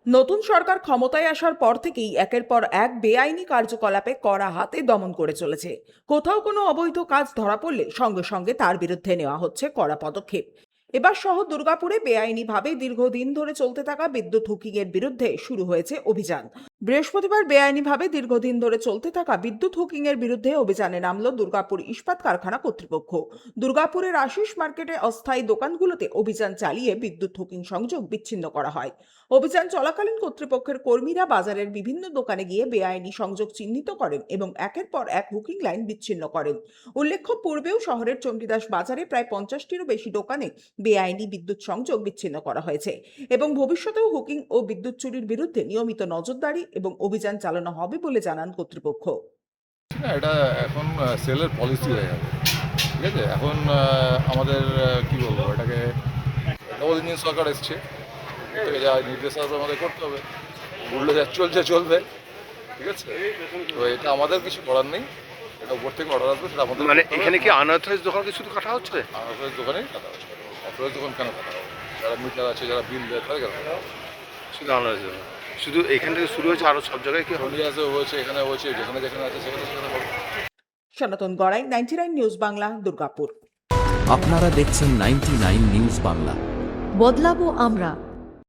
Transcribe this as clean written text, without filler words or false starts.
নতুন সরকার ক্ষমতায় আসার পর থেকেই একের পর এক বেআইনি কার্যকলাপে কড়া হাতে দমন করে চলেছে। কোথাও কোনো অবৈধ কাজ ধরা পড়লে সঙ্গে সঙ্গে তার বিরুদ্ধে নেওয়া হচ্ছে কড়া পদক্ষেপ। এবার শহর দুর্গাপুরে বেআইনিভাবে দীর্ঘদিন ধরে চলতে থাকা বিদ্যুৎ হুকিং এর বিরুদ্ধে শুরু হয়েছে অভিযান। বৃহস্পতিবার বেআইনিভাবে দীর্ঘদিন ধরে চলতে থাকা বিদ্যুৎ হুকিং এর বিরুদ্ধে অভিযানে নামল দুর্গাপুর ইস্পাত কারখানা কর্তৃপক্ষ। দুর্গাপুরের আশিস মার্কেটে অস্থায়ী দোকানগুলোতে অভিযান চালিয়ে বিদ্যুৎ হুকিং সংযোগ বিচ্ছিন্ন করা হয়। অভিযান চলাকালীন কর্তৃপক্ষের কর্মীরা বাজারের বিভিন্ন দোকানে গিয়ে বেআইনি সংযোগ চিহ্নিত করেন এবং একের পর এক হুকিং লাইন বিচ্ছিন্ন করেন। উল্লেখ্য, পূর্বেও শহরের চণ্ডীদাস বাজারে প্রায় 50টিরও বেশি দোকানে বেআইনি বিদ্যুৎ সংযোগ বিচ্ছিন্ন করা হয়েছে এবং ভবিষ্যতেও হুকিং ও বিদ্যুৎ চুরির বিরুদ্ধে নিয়মিত নজরদারি এবং অভিযান চালানো হবে বলে জানান কর্তৃপক্ষ। না, এটা এখন সেলের পলিসি হয়ে যাবে। ঠিক আছে, এখন আমাদের কি বলবো এটাকে, নবদিন সরকার এসছে, থেকে যা নির্দেশ আসবে আমাদের করতে হবে। উল্টো যা চলছে চলবে। ঠিক আছে, তো এটা আমাদের কিছু করার নেই, এটা উপর থেকে অর্ডার আসবে, সেটা আমাদের মানে এখানে কি আনঅথরাইজ দোকানকে শুধু কাটা হচ্ছে? আনঅথরাইজ দোকানেই কাটা হচ্ছে। অথরাইজ দোকান কেন কাটা হবে? যারা মিটার আছে, যারা বিল দেয়, তাদের কেন কাটা হবে? শুধু আনঅথরাইজ দোকান, শুধু এখান থেকে শুরু হয়েছে, আরো সব জায়গায় কি হবে? হলিয়াসে হয়েছে, এখানে হয়েছে, যেখানে যেখানে আছে সেখানে সেখানে হবে। সনাতন গড়াই, 99 নিউজ বাংলা, দুর্গাপুর। আপনারা দেখছেন 99 নিউজ বাংলা। বদলাবো আমরা।